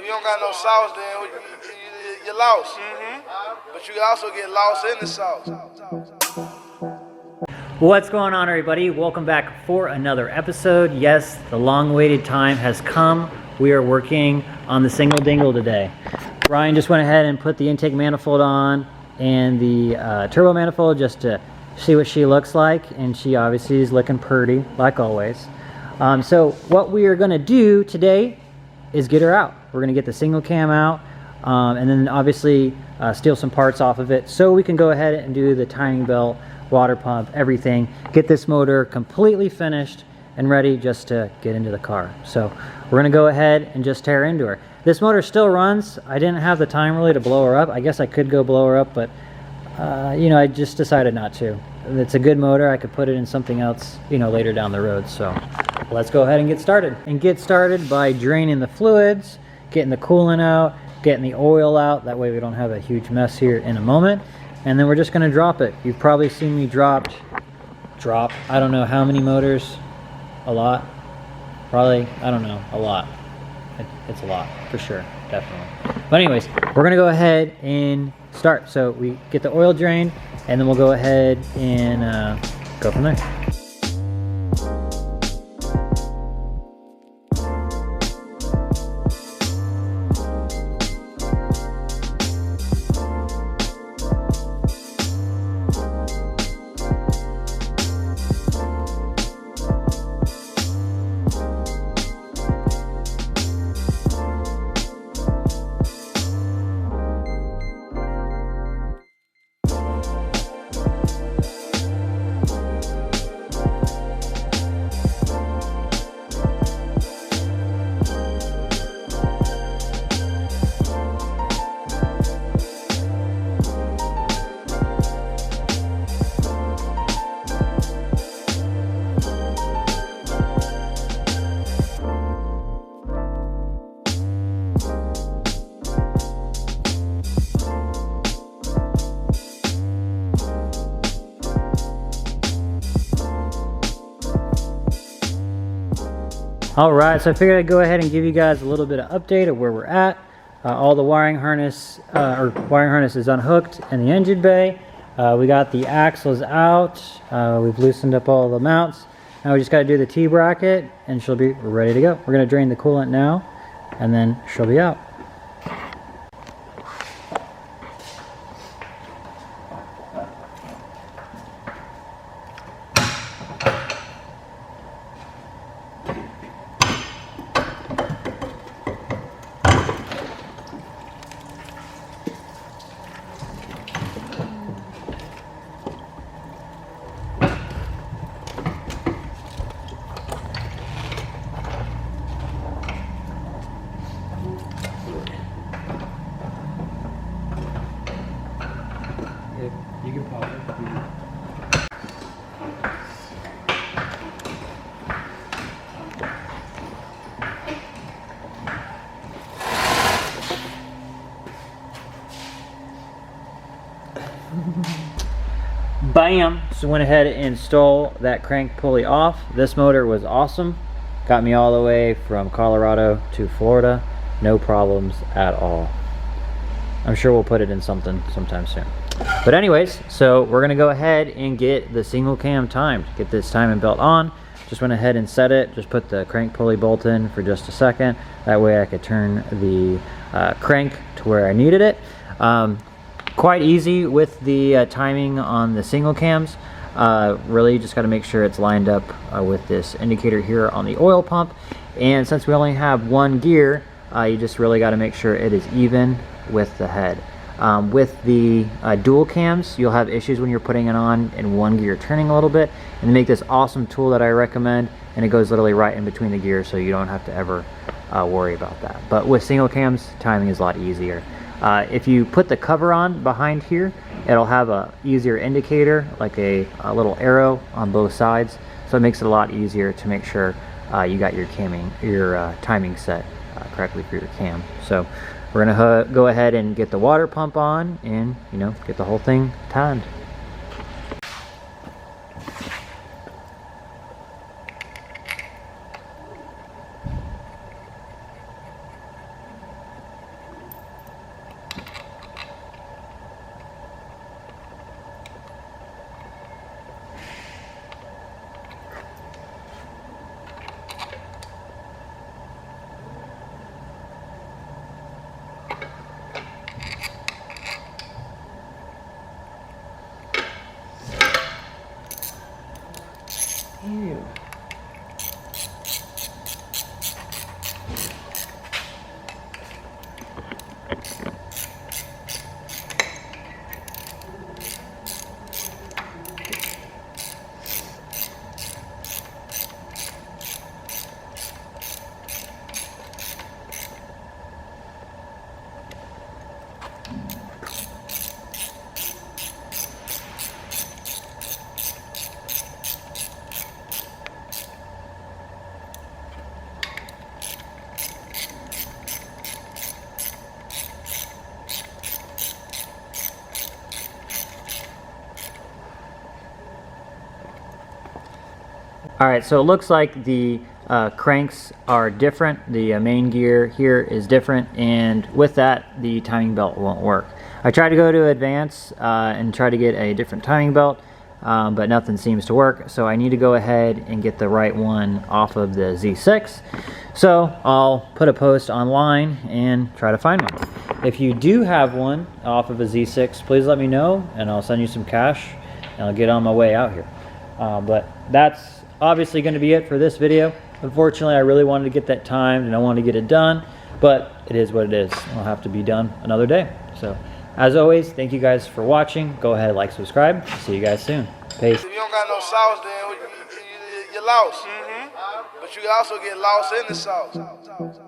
you don't got no sauce, then you're lost. But you can also get lost in the sauce. What's going on, everybody? Welcome back for another episode. Yes, the long-awaited time has come. We are working on the single dingle today. Ryan just went ahead and put the intake manifold on and the turbo manifold just to see what she looks like, and she obviously is looking pretty, like always. So what we are going to do today is get her out. We're going to get the single cam out, and then obviously steal some parts off of it so we can go ahead and do the timing belt, water pump, everything, get this motor completely finished and ready just to get into the car. So we're going to go ahead and just tear into her. This motor still runs. I didn't have the time really to blow her up. I guess I could go blow her up, but you know, I just decided not to. It's a good motor. I could put it in something else, you know, later down the road. So let's go ahead and get started. And get started by draining the fluids, getting the coolant out, getting the oil out. That way we don't have a huge mess here in a moment. And then we're just going to drop it. You've probably seen me drop, I don't know how many motors. A lot. Probably, I don't know, a lot. It's a lot, for sure, definitely. But anyways, we're going to go ahead and start. So we get the oil drained, and then we'll go ahead and go from there. Alright, so I figured I'd go ahead and give you guys a little bit of update of where we're at. All the wiring harness is unhooked in the engine bay. We got the axles out. We've loosened up all the mounts. Now we just got to do the T-bracket and she'll be ready to go. We're going to drain the coolant now and then she'll be out. You can pause it. Bam! So went ahead and stole that crank pulley off. This motor was awesome. Got me all the way from Colorado to Florida. No problems at all. I'm sure we'll put it in something sometime soon. But anyways, so we're gonna go ahead and get the single cam timed. Get this timing belt on. Just went ahead and set it. Just put the crank pulley bolt in for just a second. That way I could turn the crank to where I needed it. Quite easy with the timing on the single cams. Really just gotta make sure it's lined up with this indicator here on the oil pump. And since we only have one gear, you just really gotta make sure it is even with the head. With the dual cams, you'll have issues when you're putting it on in one gear turning a little bit, and make this awesome tool that I recommend, and it goes literally right in between the gears, so you don't have to ever worry about that. But with single cams, timing is a lot easier. If you put the cover on behind here, it'll have a easier indicator, like a little arrow on both sides, so it makes it a lot easier to make sure you got your timing set correctly for your cam. So we're gonna go ahead and get the water pump on and, you know, get the whole thing timed. All right, so it looks like the cranks are different. The main gear here is different, and with that, the timing belt won't work. I tried to go to advance and try to get a different timing belt, but nothing seems to work. So I need to go ahead and get the right one off of the Z6. So I'll put a post online and try to find one. If you do have one off of a Z6, please let me know, and I'll send you some cash, and I'll get on my way out here. But that's obviously going to be it for this video. Unfortunately, I really wanted to get that timed and I wanted to get it done, but it is what it is. It'll have to be done another day. So as always, thank you guys for watching. Go ahead, like, subscribe. See you guys soon. Peace. If you don't got no sauce, then you're lost. But you can also get lost in the sauce.